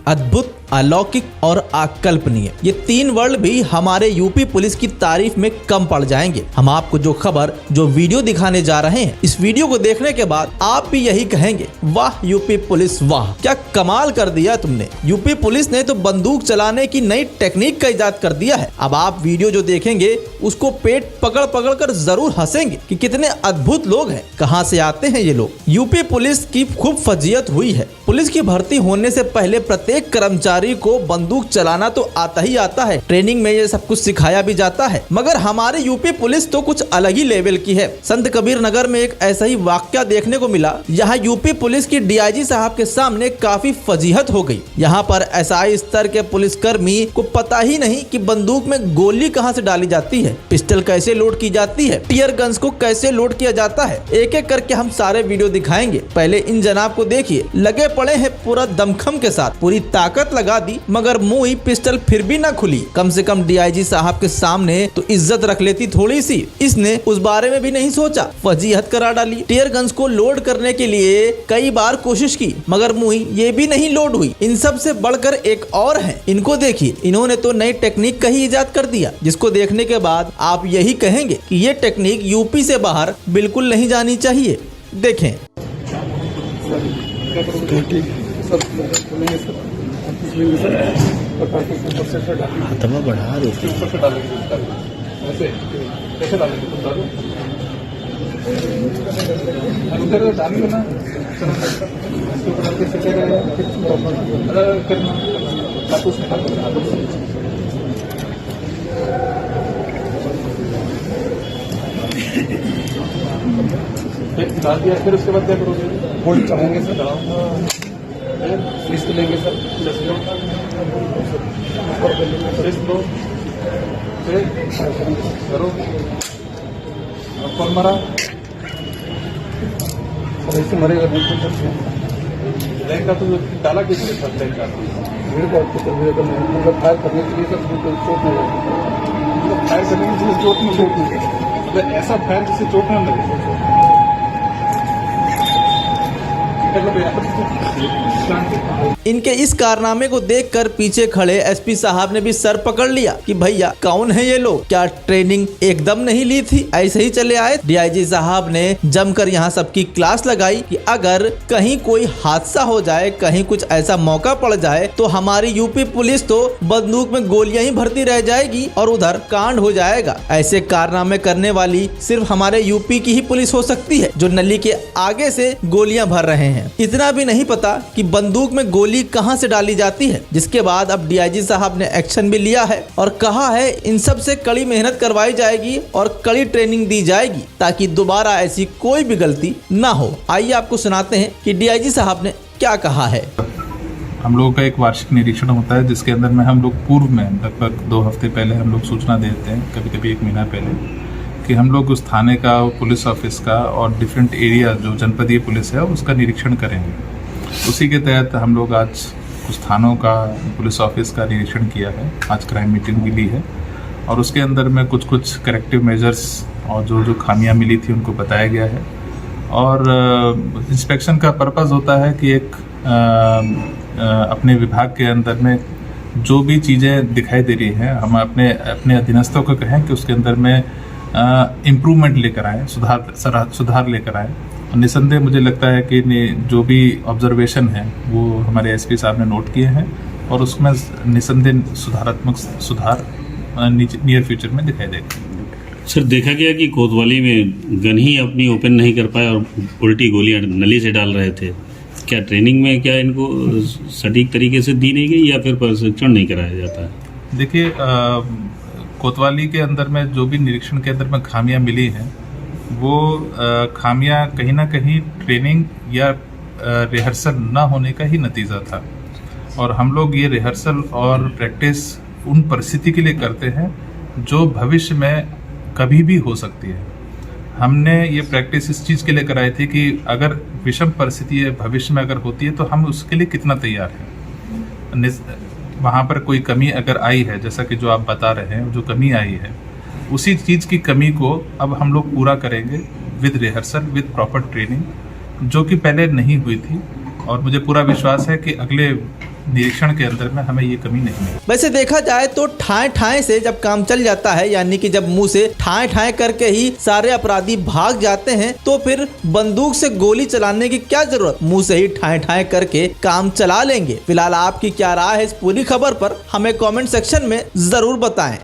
अद्भुत, अलौकिक और अकल्पनीय, ये 3 वर्ड भी हमारे यूपी पुलिस की तारीफ में कम पड़ जाएंगे। हम आपको जो खबर, जो वीडियो दिखाने जा रहे हैं, इस वीडियो को देखने के बाद आप भी यही कहेंगे, वाह यूपी पुलिस वाह, क्या कमाल कर दिया तुमने। यूपी पुलिस ने तो बंदूक चलाने की नई टेक्निक का इजाद कर दिया है। अब आप वीडियो जो देखेंगे उसको पेट पकड़ पकड़ कर जरूर हंसेंगे कि कितने अद्भुत लोग हैं, कहां से आते हैं ये लोग। यूपी पुलिस की खूब फजीयत हुई है। पुलिस की भर्ती होने से पहले प्रत्येक कर्मचारी को बंदूक चलाना तो आता ही आता है, ट्रेनिंग में ये सब कुछ सिखाया भी जाता है। मगर हमारे यूपी पुलिस तो कुछ अलग ही लेवल की है। संत कबीर नगर में एक ऐसा ही वाकया देखने को मिला। यहाँ यूपी पुलिस की डीआईजी साहब के सामने काफी फजीहत हो गई। यहाँ पर एसआई स्तर के पुलिसकर्मी को पता ही नहीं कि बंदूक में गोली कहाँ से डाली जाती है, पिस्टल कैसे लोड की जाती है, टीयर गन्स को कैसे लोड किया जाता है। एक एक करके हम सारे वीडियो दिखाएंगे। पहले इन जनाब को देखिए, लगे पड़े हैं पूरा दमखम के साथ, पूरी ताकत लगा दी, मगर मुंह ही पिस्टल फिर भी ना खुली। कम से कम डीआईजी साहब के सामने तो इज्जत रख लेती थोड़ी सी। इसने उस बारे में भी नहीं सोचा, फजीहत करा डाली। टीयर गन्स को लोड करने के लिए कई बार कोशिश की, मगर मुंह ये भी नहीं लोड हुई। इन सब से बढ़कर एक और है, इनको देखिए, इन्होंने तो नई टेक्निक का ही इजाद कर दिया, जिसको देखने के बाद आप यही कहेंगे कि ये टेक्निक यूपी से बाहर बिल्कुल नहीं जानी चाहिए। देखें, हथवा बढ़ा दो, कैसे डालेंगे तुम डालो, डालेंगे ना, डाल दिया। फिर उसके बाद क्या करोगे? होल्ड चढ़ाएंगे सर, लिस्ट लेंगे सर, लिस्ट लो, फिर करो, कौन मरा ऐसे मरेगा बिल्कुल सर। रैंक का तो डाला किसने सर? रैंक का मेरे को मतलब फायर करने के लिए सर बिल्कुल चोट नहीं लगे, मतलब फायर करने के लिए चोट नहीं लगे, मतलब ऐसा फायर जिससे चोट ना लगे। इनके इस कारनामे को देखकर पीछे खड़े एसपी साहब ने भी सर पकड़ लिया कि भैया कौन है ये लोग, क्या ट्रेनिंग एकदम नहीं ली थी, ऐसे ही चले आए। डीआईजी साहब ने जमकर यहाँ सबकी क्लास लगाई कि अगर कहीं कोई हादसा हो जाए, कहीं कुछ ऐसा मौका पड़ जाए तो हमारी यूपी पुलिस तो बंदूक में गोलियां ही भरती रह जाएगी और उधर कांड हो जाएगा। ऐसे कारनामे करने वाली सिर्फ हमारे यूपी की ही पुलिस हो सकती है, जो नली के आगे से गोलियां भर रहे हैं। इतना भी नहीं पता कि बंदूक में गोली कहां से डाली जाती है। जिसके बाद अब डीआईजी साहब ने एक्शन भी लिया है और कहा है इन सब से कड़ी मेहनत करवाई जाएगी और कड़ी ट्रेनिंग दी जाएगी ताकि दोबारा ऐसी कोई भी गलती ना हो। आइए आपको सुनाते हैं कि डीआईजी साहब ने क्या कहा है। हम लोगों का एक वार्षिक निरीक्षण होता है, जिसके अंदर में हम लोग पूर्व में लगभग 2 हफ्ते पहले हम लोग सूचना देते हैं, कभी कभी 1 महीना पहले, कि हम लोग उस थाने का, पुलिस ऑफिस का और डिफरेंट एरिया जो जनपदीय पुलिस है उसका निरीक्षण करेंगे। उसी के तहत हम लोग आज कुछ थानों का, पुलिस ऑफिस का निरीक्षण किया है। आज क्राइम मीटिंग भी ली है और उसके अंदर में कुछ करेक्टिव मेजर्स और जो खामियां मिली थी उनको बताया गया है। और इंस्पेक्शन का पर्पस होता है कि एक अपने विभाग के अंदर में जो भी चीज़ें दिखाई दे रही हैं, हम अपने अधीनस्थों को कहें कि उसके अंदर में इम्प्रूवमेंट लेकर आए, सुधार लेकर आए। निसंदेह मुझे लगता है कि जो भी ऑब्जर्वेशन है वो हमारे एसपी साहब ने नोट किए हैं और उसमें निसंदेह सुधारात्मक सुधार नियर फ्यूचर में दिखाई देगा। सर, देखा गया कि कोतवाली में गन ही अपनी ओपन नहीं कर पाए और उल्टी गोलियां नली से डाल रहे थे। क्या ट्रेनिंग में क्या इनको सटीक तरीके से दी नहीं गई या फिर प्रशिक्षण नहीं कराया जाता है? देखिए, कोतवाली के अंदर में जो भी निरीक्षण के अंदर में खामियां मिली हैं, वो खामियां कहीं ना कहीं ट्रेनिंग या रिहर्सल ना होने का ही नतीजा था। और हम लोग ये रिहर्सल और प्रैक्टिस उन परिस्थिति के लिए करते हैं जो भविष्य में कभी भी हो सकती है। हमने ये प्रैक्टिस इस चीज़ के लिए कराई थी कि अगर विषम परिस्थिति भविष्य में अगर होती है तो हम उसके लिए कितना तैयार हैं। वहाँ पर कोई कमी अगर आई है, जैसा कि जो आप बता रहे हैं, जो कमी आई है, उसी चीज़ की कमी को अब हम लोग पूरा करेंगे with rehearsal, with proper training, जो कि पहले नहीं हुई थी। और मुझे पूरा विश्वास है कि अगले निरीक्षण के अंदर में हमें ये कमी नहीं मिली। वैसे देखा जाए तो ठाए ठाए से जब काम चल जाता है, यानी कि जब मुंह से ठाए ठाए करके ही सारे अपराधी भाग जाते हैं, तो फिर बंदूक से गोली चलाने की क्या जरूरत, मुंह से ही ठाए ठाए करके काम चला लेंगे। फिलहाल आपकी क्या राय है इस पूरी खबर पर, हमें कमेंट सेक्शन में जरूर बताएं।